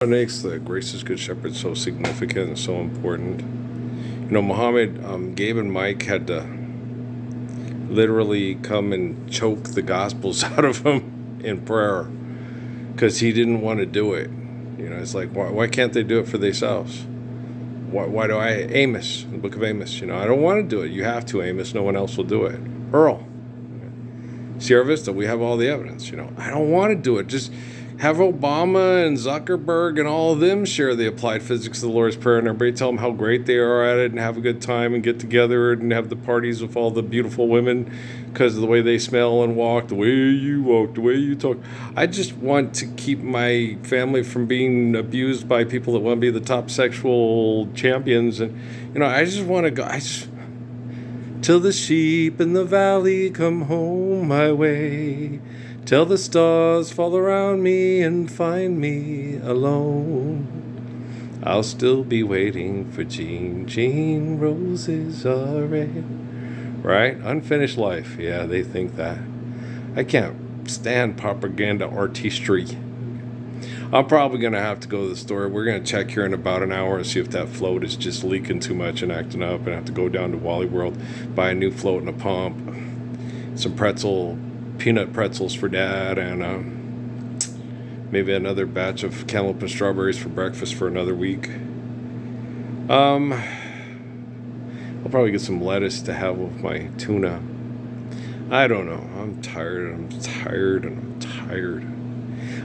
What makes the gracious good shepherd so significant and so important? Muhammad, Gabe and Mike had to literally come and choke the gospels out of him in prayer because he didn't want to do it. It's like, why can't they do it for themselves? Why do I, Amos, the book of Amos, I don't want to do it. You have to, Amos. No one else will do it. Earl, Sierra Vista, we have all the evidence. I don't want to do it. Just have Obama and Zuckerberg and all of them share the applied physics of the Lord's Prayer, and everybody tell them how great they are at it and have a good time and get together and have the parties with all the beautiful women because of the way they smell and walk, the way you walk, the way you talk. I just want to keep my family from being abused by people that want to be the top sexual champions. And, I just want to go. Till the sheep in the valley come home my way, till the stars fall around me and find me alone, I'll still be waiting for Jean. Jean, roses are red. Right? Unfinished life. Yeah, they think that. I can't stand propaganda artistry. I'm probably going to have to go to the store. We're going to check here in about an hour and see if that float is just leaking too much and acting up, and have to go down to Wally World, buy a new float and a pump, some peanut pretzels for Dad, and maybe another batch of cantaloupe and strawberries for breakfast for another week. I'll probably get some lettuce to have with my tuna. I don't know. I'm tired.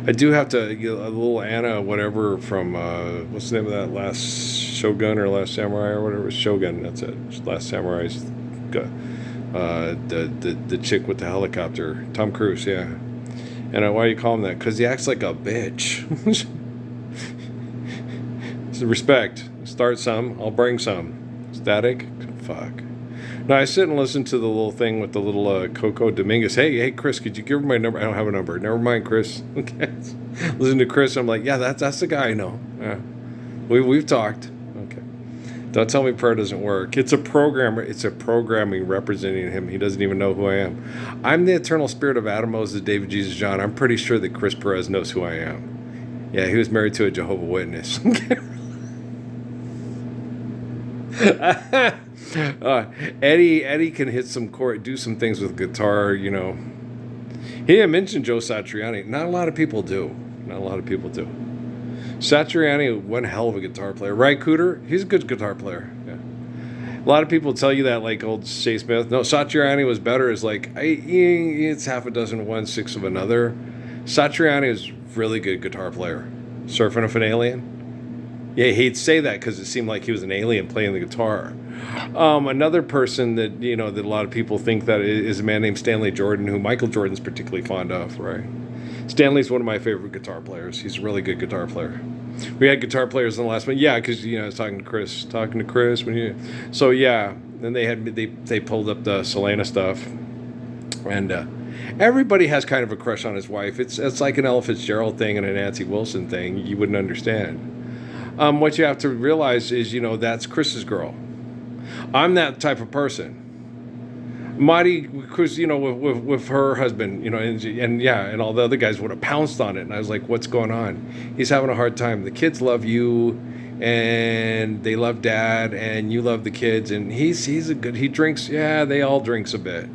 I do have to get a little Anna, whatever, from, what's the name of that, Last Shogun or Last Samurai or whatever? Shogun, that's it. Last Samurai's, the chick with the helicopter. Tom Cruise, yeah. And why do you call him that? Because he acts like a bitch. So respect. Start some, I'll bring some. Static? Fuck. No, I sit and listen to the little thing with the little Coco Dominguez. Hey, Chris, could you give her my number? I don't have a number. Never mind, Chris. Okay. Listen to Chris. I'm like, yeah, that's the guy I know. Yeah. We've talked. Okay. Don't tell me prayer doesn't work. It's a programmer. It's a programming representing him. He doesn't even know who I am. I'm the eternal spirit of Adam Moses, David Jesus John. I'm pretty sure that Chris Perez knows who I am. Yeah, he was married to a Jehovah's Witness. Eddie can hit some chord, do some things with guitar. He didn't mention Joe Satriani. Not a lot of people do. Satriani, one hell of a guitar player. Right, Cooter? He's a good guitar player. Yeah. A lot of people tell you that, like old Shea Smith. No, Satriani was better. It's like it's half a dozen of one, six of another. Satriani is really good guitar player. Surfing with an Alien. Yeah, he'd say that because it seemed like he was an alien playing the guitar. Another person that that a lot of people think that is a man named Stanley Jordan, who Michael Jordan's particularly fond of. Right? Stanley's one of my favorite guitar players. He's a really good guitar player. We had guitar players in the last one. Yeah, because I was talking to Chris when you. So yeah, then they pulled up the Selena stuff, and everybody has kind of a crush on his wife. It's like an Ella Fitzgerald thing and a Nancy Wilson thing. You wouldn't understand. What you have to realize is, that's Chris's girl. I'm that type of person. Marty, because, with her husband, and all the other guys would have pounced on it. And I was like, what's going on? He's having a hard time. The kids love you, and they love Dad, and you love the kids. And he drinks, yeah, they all drinks a bit.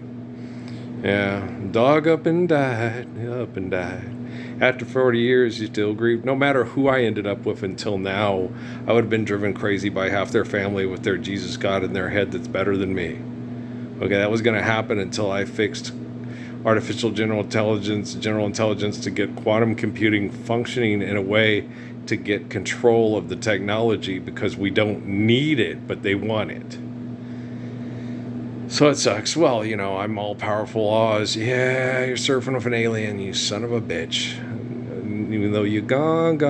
Yeah, dog up and died. After 40 years, he still grieved. No matter who I ended up with until now, I would have been driven crazy by half their family with their Jesus God in their head that's better than me. Okay, that was going to happen until I fixed artificial general intelligence to get quantum computing functioning in a way to get control of the technology, because we don't need it, but they want it. So it sucks. Well, I'm all-powerful Oz. Yeah, you're surfing with an alien, you son of a bitch. Even though you gone.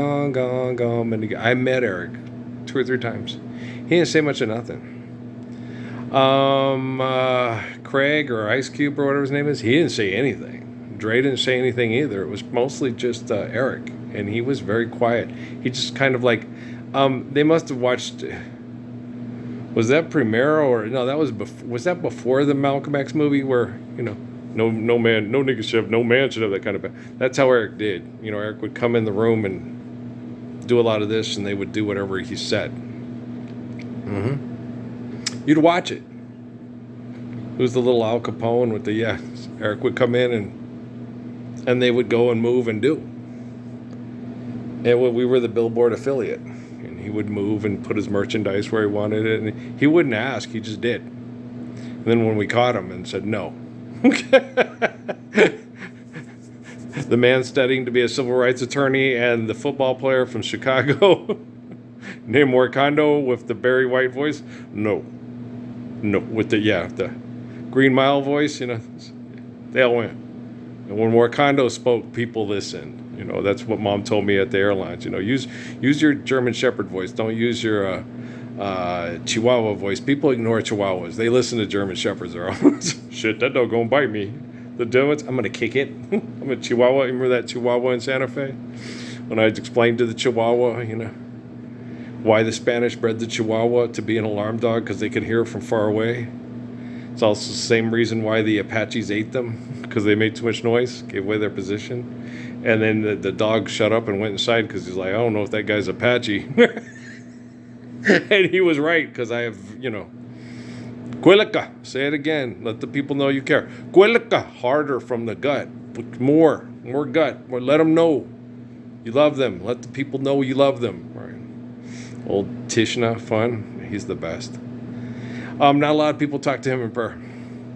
I met Eric 2 or 3 times. He didn't say much of nothing. Craig or Ice Cube or whatever his name is, he didn't say anything. Dre didn't say anything either. It was mostly just Eric, and he was very quiet. He just kind of like, they must have watched... Was that Primero or no? That was that before the Malcolm X movie where no man, no nigga should have, no man should have that kind of. That's how Eric did. Eric would come in the room and do a lot of this, and they would do whatever he said. You'd watch it. It was the little Al Capone with the, Eric would come in and they would go and move and do. And we were the Billboard affiliate. And he would move and put his merchandise where he wanted it. And he wouldn't ask, he just did. And then when we caught him and said no. The man studying to be a civil rights attorney and the football player from Chicago named Wakando with the Barry White voice, no, with the Green Mile voice, they all went. And when Wakando spoke, people listened. That's what Mom told me at the airlines. Use your German Shepherd voice. Don't use your Chihuahua voice. People ignore Chihuahuas. They listen to German Shepherds. They're all, shit, that dog gonna bite me. The donuts, I'm gonna kick it. I'm a Chihuahua. Remember that Chihuahua in Santa Fe? When I explained to the Chihuahua, why the Spanish bred the Chihuahua to be an alarm dog, because they could hear it from far away. It's also the same reason why the Apaches ate them, because they made too much noise, gave away their position. And then the dog shut up and went inside because he's like, I don't know if that guy's Apache. And he was right, because I have, Quilica, say it again. Let the people know you care. Quilica, harder from the gut. More gut. Let them know you love them. Let the people know you love them. Right. Old Tishna, fun. He's the best. Not a lot of people talk to him in prayer.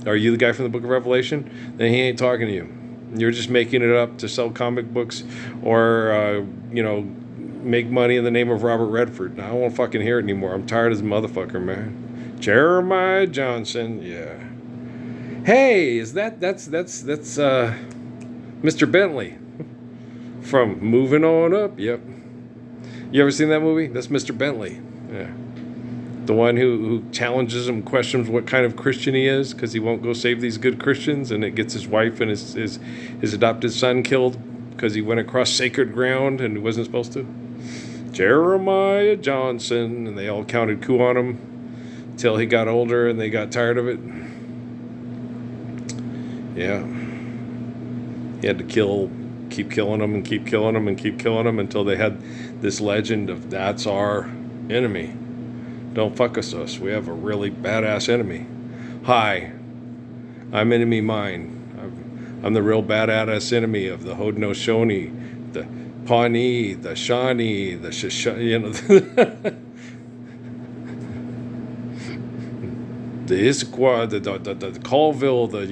Are you the guy from the Book of Revelation? Then he ain't talking to you. You're just making it up to sell comic books or, make money in the name of Robert Redford. I don't want to fucking hear it anymore. I'm tired as a motherfucker, man. Jeremiah Johnson, yeah. Hey, that's Mr. Bentley from Moving On Up. Yep. You ever seen that movie? That's Mr. Bentley. Yeah. The one who challenges him, questions what kind of Christian he is, because he won't go save these good Christians, and it gets his wife and his adopted son killed because he went across sacred ground and he wasn't supposed to. Jeremiah Johnson, and they all counted coup on him until he got older and they got tired of it. Yeah. He had to keep killing them and keep killing them and keep killing them until they had this legend of that's our enemy. Don't fuck with us. We have a really badass enemy. Hi, I'm Enemy Mine. I'm the real badass enemy of the Haudenosaunee, the Pawnee, the Shawnee, the the Issaquah, the Colville, the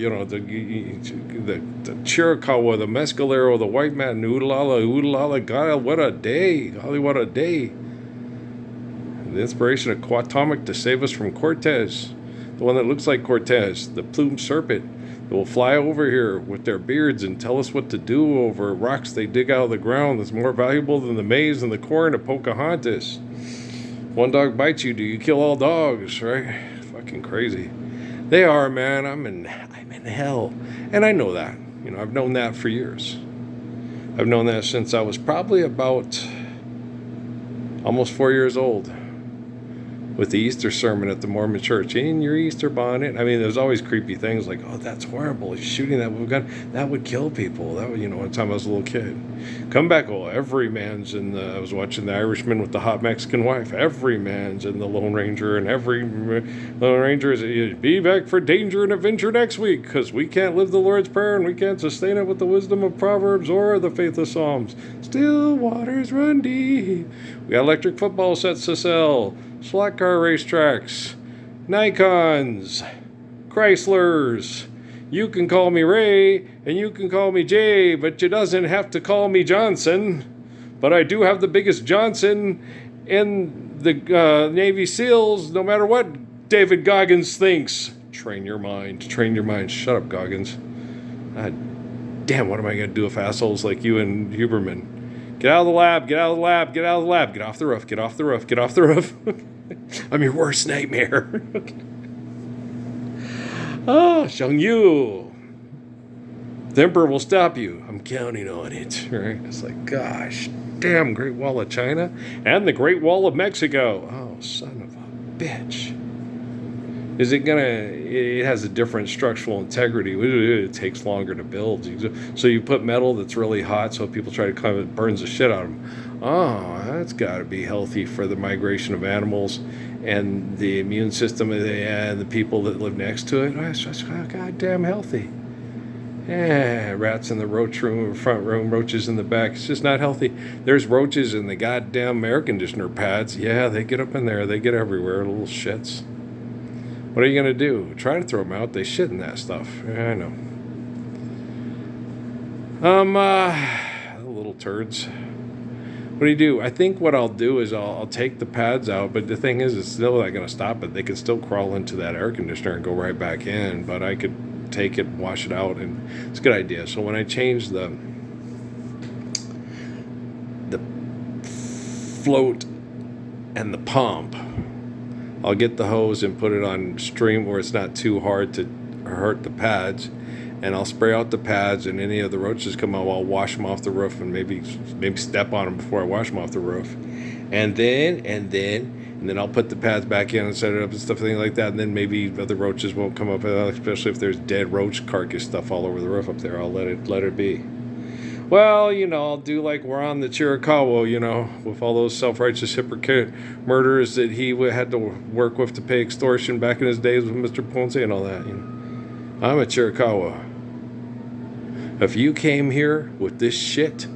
Chiricahua, the Mescalero, the White Man, Oodalala, God, what a day, golly, what a day. The inspiration of Quatomic to save us from Cortez, the one that looks like Cortez, the plumed serpent that will fly over here with their beards and tell us what to do over rocks they dig out of the ground that's more valuable than the maize and the corn of Pocahontas. One dog bites you, do you kill all dogs, right? Fucking crazy. They are, man. I'm in hell. And I know that. I've known that for years. I've known that since I was probably about almost 4 years old. With the Easter sermon at the Mormon church, in your Easter bonnet. I mean, there's always creepy things like, oh, that's horrible. He's shooting that with a gun. That would kill people. That would, one time I was a little kid. Come back, every man's in I was watching The Irishman with the hot Mexican wife. Every man's in the Lone Ranger, and every Lone Ranger is, be back for danger and adventure next week, because we can't live the Lord's Prayer and we can't sustain it with the wisdom of Proverbs or the faith of Psalms. Still waters run deep. We got electric football sets to sell. Slot car racetracks, Nikons, Chryslers. You can call me Ray, and you can call me Jay, but you doesn't have to call me Johnson. But I do have the biggest Johnson in the Navy SEALs, no matter what David Goggins thinks. Train your mind. Shut up, Goggins. Damn, what am I going to do if assholes like you and Huberman? Get out of the lab, get out of the lab, get out of the lab, get off the roof, get off the roof, get off the roof. I'm your worst nightmare. Oh, Xiang Yu. The Emperor will stop you. I'm counting on it. Right? It's like, gosh, damn, Great Wall of China and the Great Wall of Mexico. Oh, son of a bitch. Is it it has a different structural integrity. It takes longer to build. So you put metal that's really hot, so people try to climb it, burns the shit out of them. Oh, that's got to be healthy for the migration of animals and the immune system and the people that live next to it. Oh, it's just goddamn healthy. Yeah, rats in the roach room, front room, roaches in the back. It's just not healthy. There's roaches in the goddamn air conditioner pads. Yeah, they get up in there. They get everywhere, little shits. What are you going to do? Try to throw them out. They shit in that stuff. Yeah, I know. Little turds. What do? I think what I'll do is I'll take the pads out, but the thing is, it's still not going to stop it. They can still crawl into that air conditioner and go right back in, but I could take it, wash it out, and it's a good idea. So when I change the float and the pump, I'll get the hose and put it on stream where it's not too hard to hurt the pads, and I'll spray out the pads, and any of the roaches come out, I'll wash them off the roof and maybe step on them before I wash them off the roof. And then I'll put the pads back in and set it up and stuff like that, and then maybe other roaches won't come up, especially if there's dead roach carcass stuff all over the roof up there. I'll let it be. Well, I'll do like we're on the Chiricahua, with all those self-righteous hypocrite murderers that he had to work with to pay extortion back in his days with Mr. Ponce and all that. I'm a Chiricahua. If you came here with this shit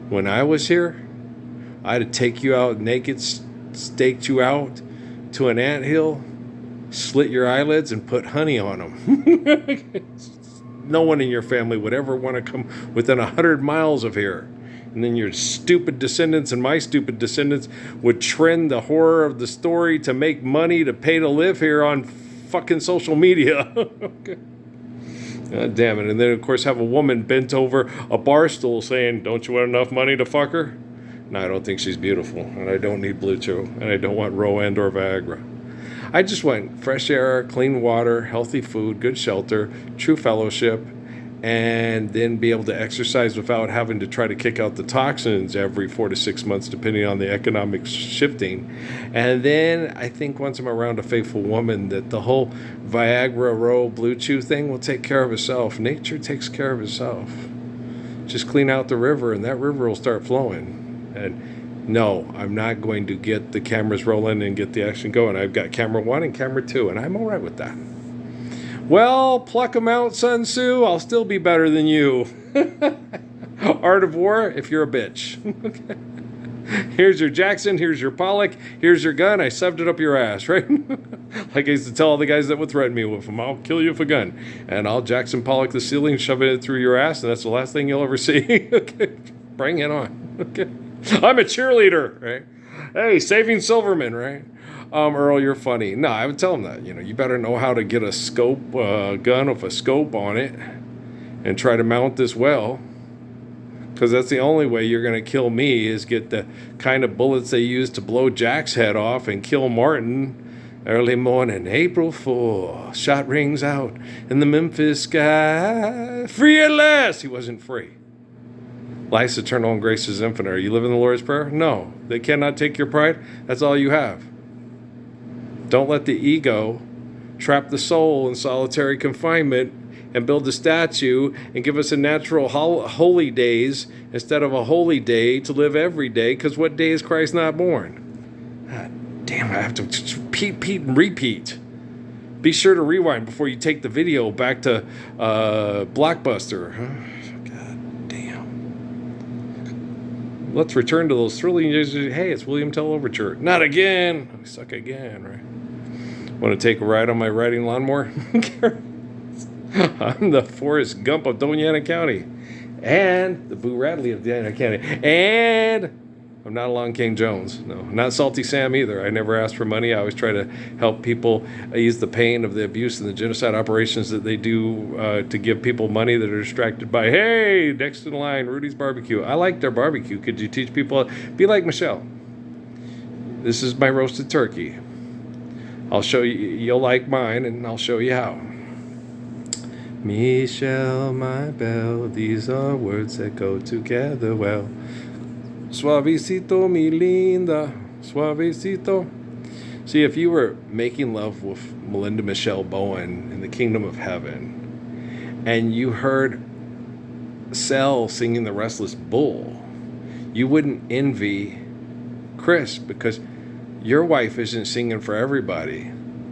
when I was here, I'd take you out naked, staked you out to an anthill, slit your eyelids, and put honey on them. No one in your family would ever want to come within 100 miles of here. And then your stupid descendants and my stupid descendants would trend the horror of the story to make money to pay to live here on fucking social media. Okay. God damn it. And then, of course, have a woman bent over a bar stool saying, "Don't you want enough money to fuck her?" No, I don't think she's beautiful. And I don't need Blue Chew. And I don't want Rowan or Viagra. I just want fresh air, clean water, healthy food, good shelter, true fellowship, and then be able to exercise without having to try to kick out the toxins every 4 to 6 months, depending on the economic shifting. And then I think once I'm around a faithful woman, that the whole Viagra, Row, Blue Chew thing will take care of itself. Nature takes care of itself. Just clean out the river, and that river will start flowing. And no, I'm not going to get the cameras rolling and get the action going. I've got camera 1 and camera 2, and I'm all right with that. Well, pluck 'em out, Sun Tzu. I'll still be better than you. Art of War, if you're a bitch. Here's your Jackson, here's your Pollock, here's your gun. I shoved it up your ass, right? Like I used to tell all the guys that would threaten me with them, I'll kill you with a gun. And I'll Jackson Pollock the ceiling, shove it through your ass, and that's the last thing you'll ever see. Okay, bring it on. Okay. I'm a cheerleader, right? Hey, Saving Silverman, right? Earl, you're funny. No, I would tell him that. You better know how to get a scope, gun with a scope on it and try to mount this well. Because that's the only way you're going to kill me is get the kind of bullets they use to blow Jack's head off and kill Martin. Early morning, April 4, shot rings out in the Memphis sky. Free at last! He wasn't free. Life's eternal and grace is infinite. Are you living the Lord's Prayer? No. They cannot take your pride. That's all you have. Don't let the ego trap the soul in solitary confinement and build a statue and give us a natural holy days instead of a holy day to live every day, because what day is Christ not born? God damn, I have to repeat and repeat. Be sure to rewind before you take the video back to Blockbuster. Let's return to those thrilling days. Hey, it's William Tell Overture. Not again. I suck again, right? Want to take a ride on my riding lawnmower? I'm the Forrest Gump of Doñana County. And the Boo Radley of Doñana County. And I'm not Along King Jones. No, not Salty Sam either. I never ask for money. I always try to help people ease the pain of the abuse and the genocide operations that they do to give people money that are distracted by, hey, next in line, Rudy's Barbecue. I like their barbecue. Could you teach people? Be like Michelle. This is my roasted turkey. I'll show you. You'll like mine, and I'll show you how. Michelle, my belle, these are words that go together well. Suavecito, mi linda, suavecito. See, if you were making love with Melinda Michelle Bowen in the Kingdom of Heaven, and you heard Sel singing The Restless Bull, you wouldn't envy Chris because your wife isn't singing for everybody.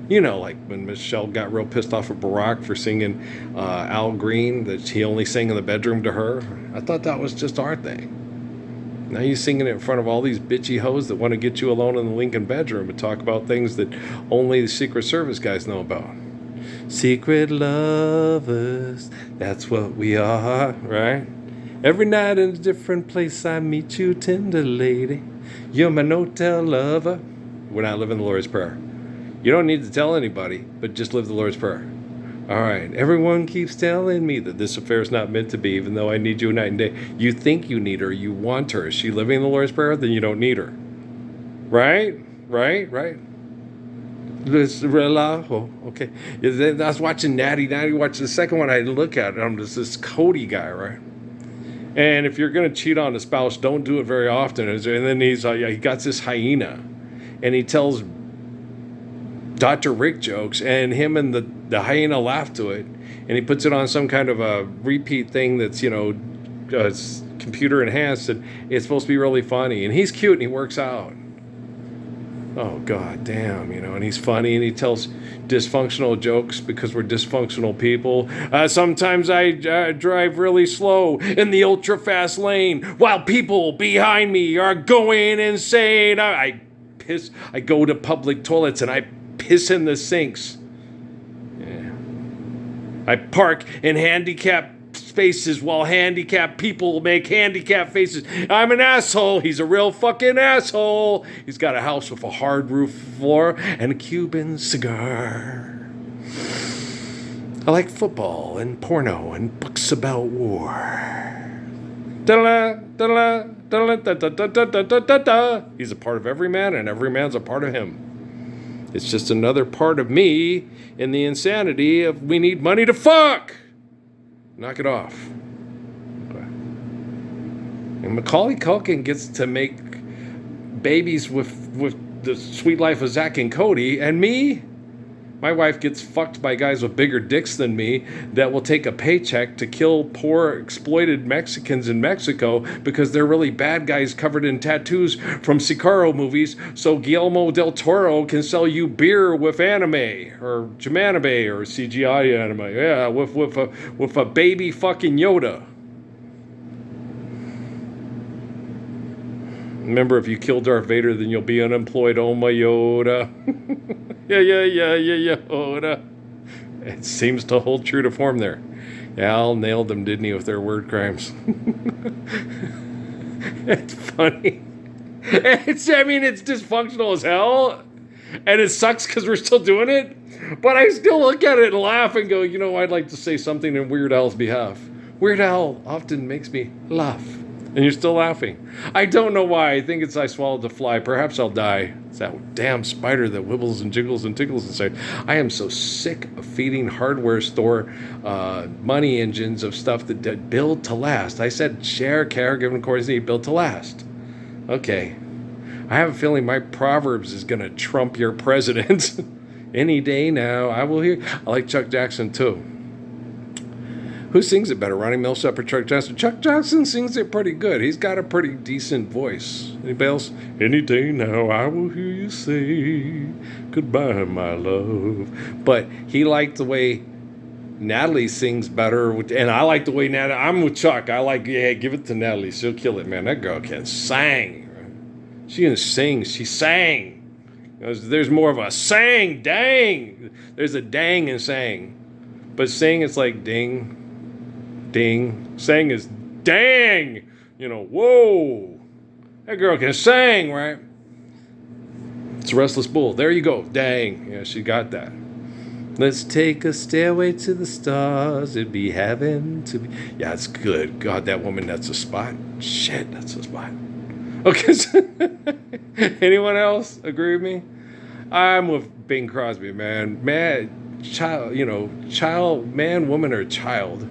You know, like when Michelle got real pissed off at Barack for singing Al Green, that he only sang in the bedroom to her. I thought that was just our thing. Now you're singing it in front of all these bitchy hoes that want to get you alone in the Lincoln bedroom and talk about things that only the Secret Service guys know about. Secret lovers, that's what we are, right? Every night in a different place I meet you, tender lady. You're my no-tell lover. We're not living the Lord's Prayer. You don't need to tell anybody, but just live the Lord's Prayer. All right. Everyone keeps telling me that this affair is not meant to be, even though I need you night and day. You think you need her. You want her. Is she living the Lord's Prayer? Then you don't need her. Right? Right? Relajo. Okay. I was watching Natty. Natty watched the second one. I look at it. This Cody guy, right? And if you're going to cheat on a spouse, don't do it very often. And then he got this hyena. And he tells Dr. Rick jokes, and him and the hyena laugh to it, and he puts it on some kind of a repeat thing that's, computer enhanced, and it's supposed to be really funny, and he's cute and he works out. Oh, god damn, and he's funny, and he tells dysfunctional jokes because we're dysfunctional people. Sometimes I drive really slow in the ultra fast lane while people behind me are going insane. I go to public toilets and I piss in the sinks. Yeah. I park in handicapped spaces while handicapped people make handicapped faces. I'm an asshole. He's a real fucking asshole. He's got a house with a hard roof floor and a Cuban cigar. I like football and porno and books about war. He's a part of every man, and every man's a part of him. It's just another part of me in the insanity of we need money to fuck. Knock it off. Okay. And Macaulay Culkin gets to make babies with the sweet life of Zach and Cody, and me, my wife gets fucked by guys with bigger dicks than me that will take a paycheck to kill poor exploited Mexicans in Mexico because they're really bad guys covered in tattoos from Sicario movies, so Guillermo del Toro can sell you beer with anime or Jamanime or CGI anime. Yeah, with a baby fucking Yoda. Remember, if you kill Darth Vader, then you'll be unemployed. Oh my Yoda. Yeah, Yoda. It seems to hold true to form there. Al nailed them, didn't he, with their word crimes? It's funny. It's dysfunctional as hell. And it sucks because we're still doing it. But I still look at it and laugh and go, I'd like to say something in Weird Al's behalf. Weird Al often makes me laugh. And you're still laughing. I don't know why. I think it's I swallowed the fly. Perhaps I'll die. It's that damn spider that wibbles and jiggles and tickles inside. I am so sick of feeding hardware store money engines of stuff that build to last. I said share, care, give, and courtesy, build to last. Okay. I have a feeling my Proverbs is going to trump your president any day now. I will hear. I like Chuck Jackson too. Who sings it better, Ronnie Milsap or Chuck Johnson? Chuck Johnson sings it pretty good. He's got a pretty decent voice. Anybody else? Any day now I will hear you say goodbye, my love. But he liked the way Natalie sings better, and I like the way Natalie. I'm with Chuck. I like, give it to Natalie. She'll kill it, man. That girl can sing. She can sing. She sang. There's more of a sang, dang. There's a dang in sang. But sing, it's like ding. Ding. Sang is dang. Whoa. That girl can sing, right? It's a restless bull. There you go. Dang. Yeah, she got that. Let's take a stairway to the stars. It'd be heaven to be. Yeah, it's good. God, that woman, that's a spot. Shit, that's a spot. Okay. Anyone else agree with me? I'm with Bing Crosby, man. Man, child, man, woman, or child.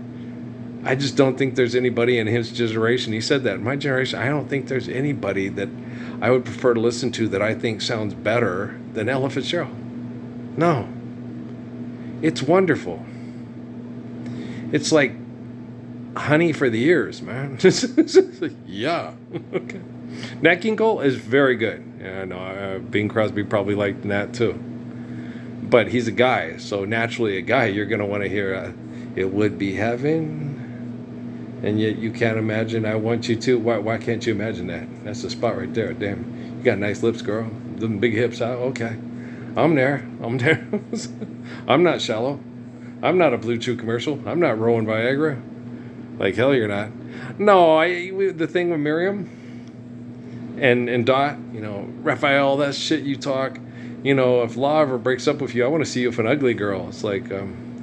I just don't think there's anybody in his generation. He said that in my generation, I don't think there's anybody that I would prefer to listen to that I think sounds better than Ella Fitzgerald. No. It's wonderful. It's like honey for the ears, man. Yeah. Okay. Nat King Cole is very good. Yeah, no, Bing Crosby probably liked Nat too. But he's a guy, so naturally, a guy, you're gonna want to hear "It Would Be Heaven," and yet you can't imagine "I Want You To." Why can't you imagine that? That's the spot right there. Damn, you got nice lips, girl. Them big hips out. Okay, I'm there. I'm there. I'm not shallow. I'm not a Blue Chew commercial. I'm not Rowan Viagra. Like hell, you're not. No, the thing with Miriam and Dot, Raphael, that shit you talk. If Law ever breaks up with you, I want to see you with an ugly girl. It's like,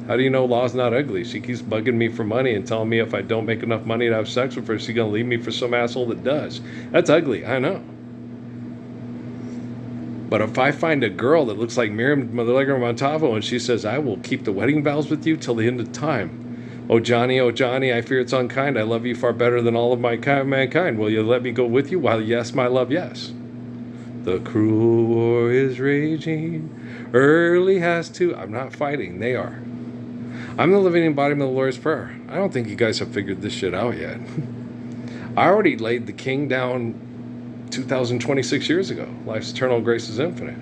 how do you know Law's not ugly? She keeps bugging me for money and telling me if I don't make enough money to have sex with her, she's going to leave me for some asshole that does. That's ugly, I know. But if I find a girl that looks like Miriam Montalvo and she says, I will keep the wedding vows with you till the end of time. Oh, Johnny, I fear it's unkind. I love you far better than all of mankind. Will you let me go with you? Why, yes, my love, yes. The cruel war is raging. Early has to. I'm not fighting. They are. I'm the living embodiment of the Lord's Prayer. I don't think you guys have figured this shit out yet. I already laid the king down 2026 years ago. Life's eternal grace is infinite.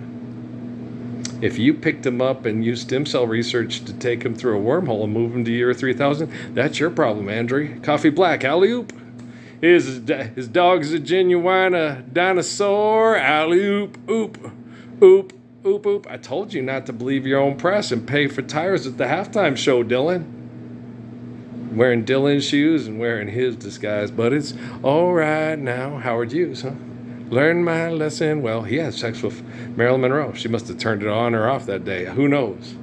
If you picked him up and used stem cell research to take him through a wormhole and move him to year 3000, that's your problem, Andrew. Coffee black, alley-oop. His dog's a genuine dinosaur. Alley-oop, oop, oop, oop, oop. I told you not to believe your own press and pay for tires at the halftime show, Dylan. Wearing Dylan's shoes and wearing his disguise, but it's all right now. Howard Hughes, huh? Learned my lesson. Well, he had sex with Marilyn Monroe. She must have turned it on or off that day. Who knows?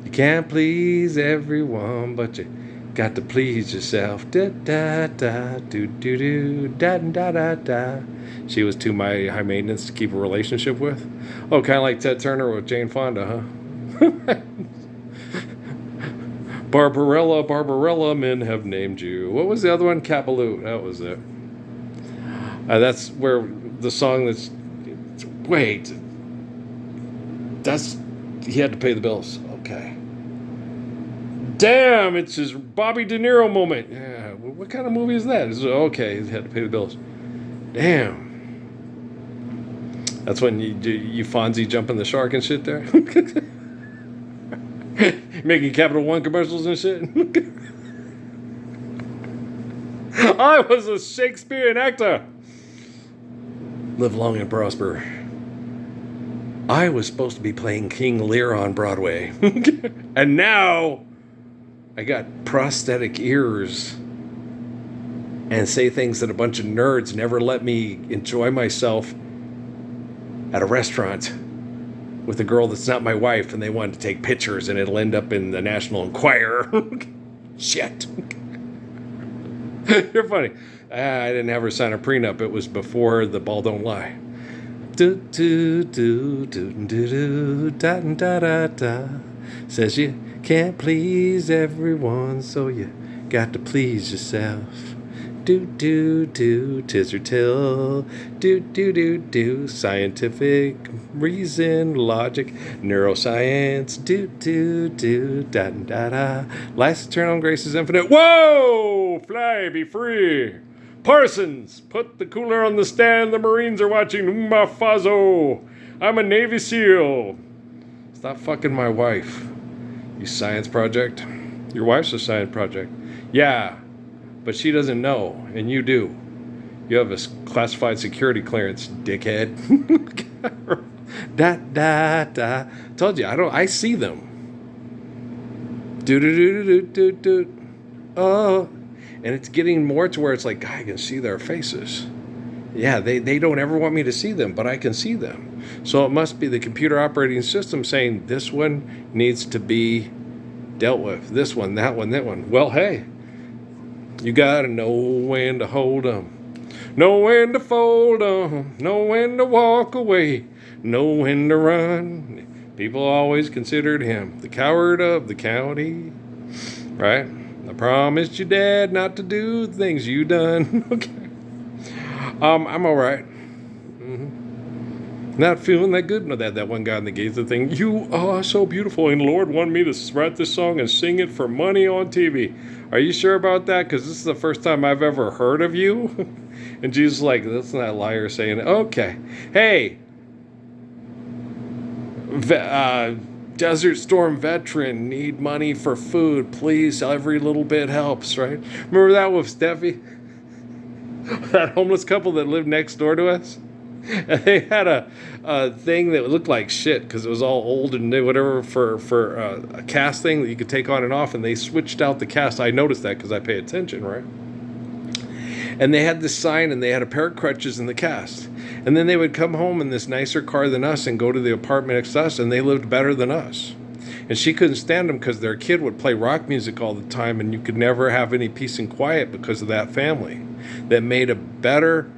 You can't please everyone, but you got to please yourself. Da da da do do do da da da da. She was too high maintenance to keep a relationship with. Oh, kind of like Ted Turner with Jane Fonda, huh? Barbarella, men have named you. What was the other one? Capaloot. That was it. That's where the song that's. Wait. He had to pay the bills. Okay. Damn, it's his Bobby De Niro moment. Yeah, what kind of movie is that? Okay, he had to pay the bills. Damn. That's when you Fonzie jumping the shark and shit there? Making Capital One commercials and shit? I was a Shakespearean actor. Live long and prosper. I was supposed to be playing King Lear on Broadway. And now I got prosthetic ears and say things that a bunch of nerds never let me enjoy myself at a restaurant with a girl that's not my wife, and they wanted to take pictures and it'll end up in the National Enquirer. Shit. You're funny. I didn't have her sign a prenup. It was before the Ball Don't Lie. Do do do do do do da da da da. Says you can't please everyone, so you got to please yourself. Do do do, tis or till. Do do do do, scientific reason, logic, neuroscience. Do do do, da da da. Life's eternal grace is infinite. Whoa! Fly, be free. Parsons, put the cooler on the stand. The Marines are watching. Mafazo. I'm a Navy SEAL. Stop fucking my wife, you science project. Your wife's a science project. Yeah, but she doesn't know, and you do. You have a classified security clearance, dickhead. Da da da. Told you, I see them. Do do do do do do. Oh. And it's getting more to where it's like, I can see their faces. Yeah, they don't ever want me to see them, but I can see them. So it must be the computer operating system saying this one needs to be dealt with. This one, that one, that one. Well, hey, you got to know when to hold them. Know when to fold them. Know when to walk away. Know when to run. People always considered him the coward of the county. Right? I promised your dad not to do things you done. Okay. I'm all right. Mm-hmm. Not feeling that good. No, that one guy in the gates, the thing, you are so beautiful, and the Lord wanted me to write this song and sing it for money on TV. Are you sure about that? Because this is the first time I've ever heard of you. And Jesus is like, that's not a liar saying, okay, hey, Desert Storm veteran, need money for food, please. Every little bit helps, right? Remember that with Steffi? That homeless couple that lived next door to us? And they had a thing that looked like shit because it was all old and whatever for a cast thing that you could take on and off, and they switched out the cast. I noticed that because I pay attention, right? And they had this sign, and they had a pair of crutches in the cast. And then they would come home in this nicer car than us and go to the apartment next to us, and they lived better than us. And she couldn't stand them because their kid would play rock music all the time, and you could never have any peace and quiet because of that family that made a better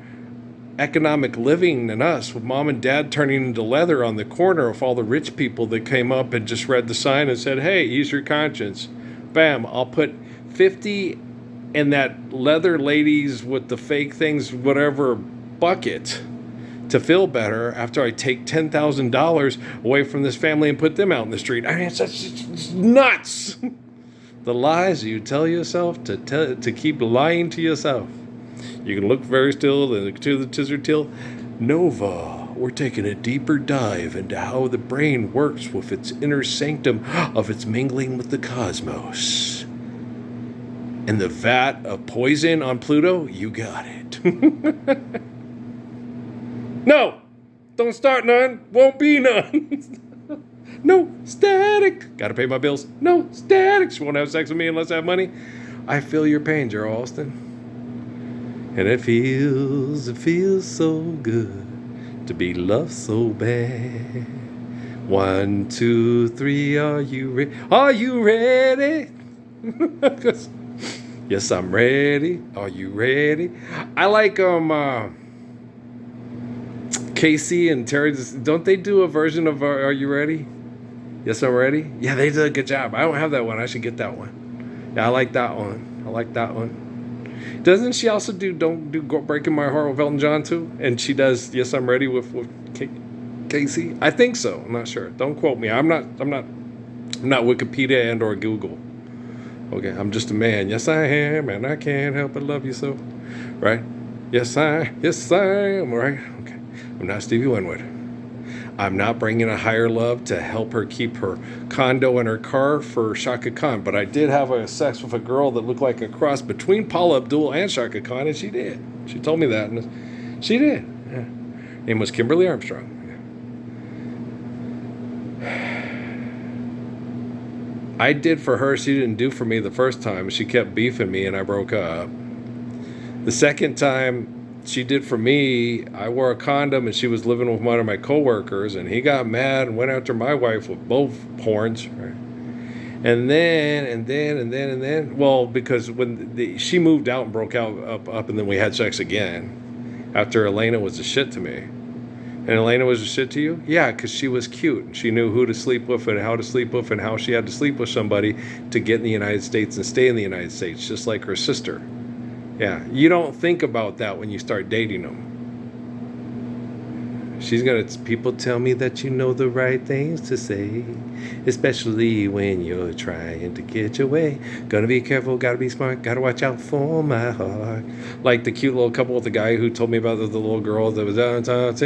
economic living than us, with mom and dad turning into leather on the corner of all the rich people that came up and just read the sign and said, hey, ease your conscience. Bam, I'll put 50 in that leather ladies with the fake things, whatever, bucket to feel better after I take $10,000 away from this family and put them out in the street. I mean, it's nuts. The lies you tell yourself to keep lying to yourself. You can look very still and to the tizard till. Nova, we're taking a deeper dive into how the brain works with its inner sanctum of its mingling with the cosmos. And the vat of poison on Pluto, you got it. No, don't start none, won't be none. No static. Gotta pay my bills. No static. She won't have sex with me unless I have money. I feel your pain, Gerald Alston. And it feels so good to be loved so bad. 1, 2, 3, are you ready? Are you ready? Yes, I'm ready. Are you ready? I like Casey and Terry. Don't they do a version of Are You Ready? Yes, I'm ready. Yeah, they did a good job. I don't have that one. I should get that one. Yeah, I like that one. Doesn't she also do Don't Do Breaking My Heart with Elton John too? And she does Yes, I'm Ready with Casey. I think so. I'm not sure. Don't quote me. I'm not Wikipedia and or Google. Okay, I'm just a man. Yes, I am, and I can't help but love you so. Right? Yes, I am. Right? Okay. I'm not Stevie Winwood. I'm not bringing a higher love to help her keep her condo and her car for Shaka Khan, but I did have a sex with a girl that looked like a cross between Paula Abdul and Shaka Khan, and she did. She told me that, and she did. Yeah. Name was Kimberly Armstrong. I did for her, she didn't do for me the first time. She kept beefing me, and I broke up. The second time she did for me, I wore a condom and she was living with one of my coworkers, and he got mad and went after my wife with both horns. Right? And then, well, because when she moved out and broke out up, and then we had sex again after Elena was a shit to me. And Elena was a shit to you? Yeah, because she was cute. And she knew who to sleep with and how to sleep with and how she had to sleep with somebody to get in the United States and stay in the United States, just like her sister. Yeah, you don't think about that when you start dating them. People tell me that you know the right things to say, especially when you're trying to get your way. Gonna be careful, gotta be smart, gotta watch out for my heart. Like the cute little couple with the guy who told me about the little girl that was and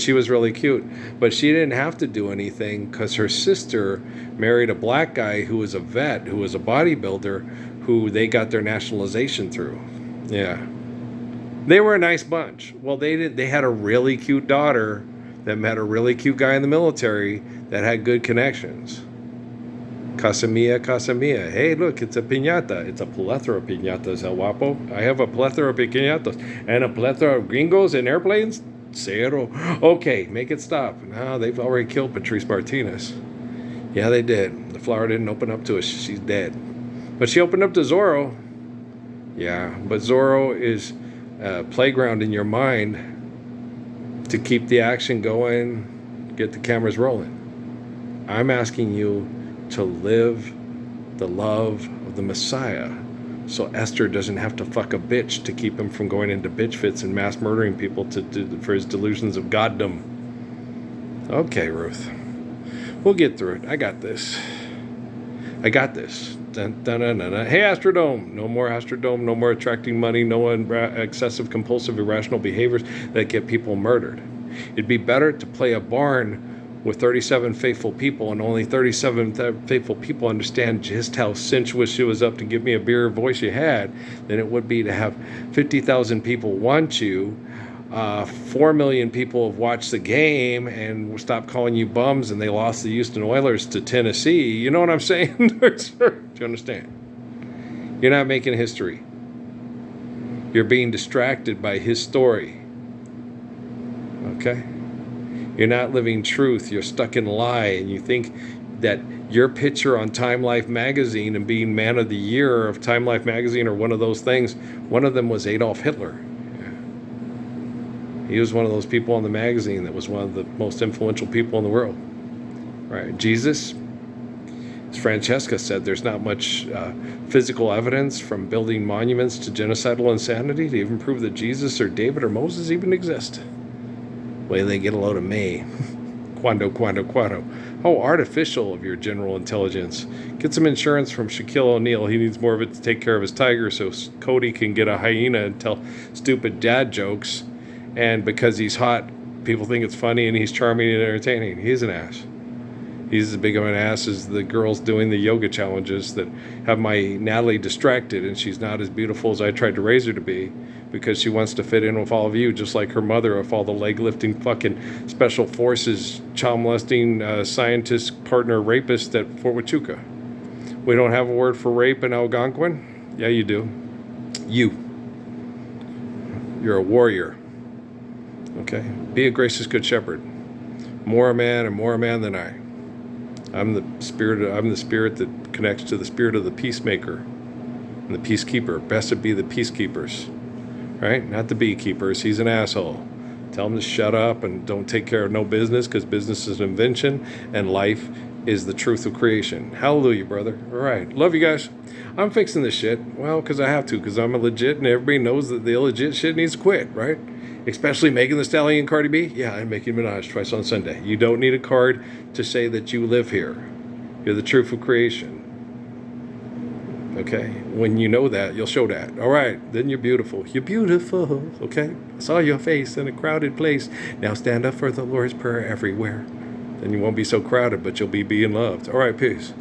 she was really cute. But she didn't have to do anything because her sister married a black guy who was a vet, who was a bodybuilder, who they got their nationalization through. Yeah. They were a nice bunch. Well, they had a really cute daughter that met a really cute guy in the military that had good connections. Casa mia. Hey, look, it's a piñata. It's a plethora of piñatas, El Guapo. I have a plethora of piñatas. And a plethora of gringos and airplanes? Cero. Okay, make it stop. No, they've already killed Patrice Martinez. Yeah, they did. The flower didn't open up to us. She's dead. But she opened up to Zorro. Yeah, but Zorro is playground in your mind to keep the action going, get the cameras rolling. I'm asking you to live the love of the Messiah So Esther doesn't have to fuck a bitch to keep him from going into bitch fits and mass murdering people for his delusions of goddom. Okay, Ruth. We'll get through it. I got this. I got this. Dun, dun, dun, dun, dun. Hey, Astrodome. No more Astrodome. No more attracting money. No excessive, compulsive, irrational behaviors that get people murdered. It'd be better to play a barn with 37 faithful people, and only 37 faithful people understand just how sensuous it was up to give me a beer voice you had, than it would be to have 50,000 people want you. 4 million people have watched the game and stopped calling you bums, and they lost the Houston Oilers to Tennessee. You know what I'm saying? Do you understand? You're not making history. You're being distracted by his story. Okay? You're not living truth. You're stuck in lie, and you think that your picture on Time Life magazine and being man of the year of Time Life magazine or one of those things, one of them was Adolf Hitler. He was one of those people on the magazine that was one of the most influential people in the world. Right? Jesus, as Francesca said, there's not much physical evidence from building monuments to genocidal insanity to even prove that Jesus or David or Moses even exist. Well, they get a load of me. Quando. How artificial of your general intelligence. Get some insurance from Shaquille O'Neal. He needs more of it to take care of his tiger so Cody can get a hyena and tell stupid dad jokes. And because he's hot, people think it's funny and he's charming and entertaining. He's an ass. He's as big of an ass as the girls doing the yoga challenges that have my Natalie distracted, and she's not as beautiful as I tried to raise her to be because she wants to fit in with all of you, just like her mother with all the leg-lifting fucking special forces, child-molesting scientist partner rapist at Fort Huachuca. We don't have a word for rape in Algonquin? Yeah, you do. You're a warrior. Okay? Be a gracious good shepherd. More a man and more a man than I. I'm the spirit that connects to the spirit of the peacemaker and the peacekeeper. Best to be the peacekeepers, right? Not the beekeepers. He's an asshole. Tell him to shut up and don't take care of no business, because business is an invention and life is the truth of creation. Hallelujah, brother. All right. Love you guys. I'm fixing this shit. Well, because I have to, because I'm a legit, and everybody knows that the illegit shit needs to quit, right? Especially Megan Thee Stallion and Cardi B. Yeah, I'm Nicki Minaj twice on Sunday. You don't need a card to say that you live here. You're the truth of creation. Okay? When you know that, you'll show that. All right. Then you're beautiful. You're beautiful. Okay? I saw your face in a crowded place. Now stand up for the Lord's Prayer everywhere. Then you won't be so crowded, but you'll be being loved. All right, peace.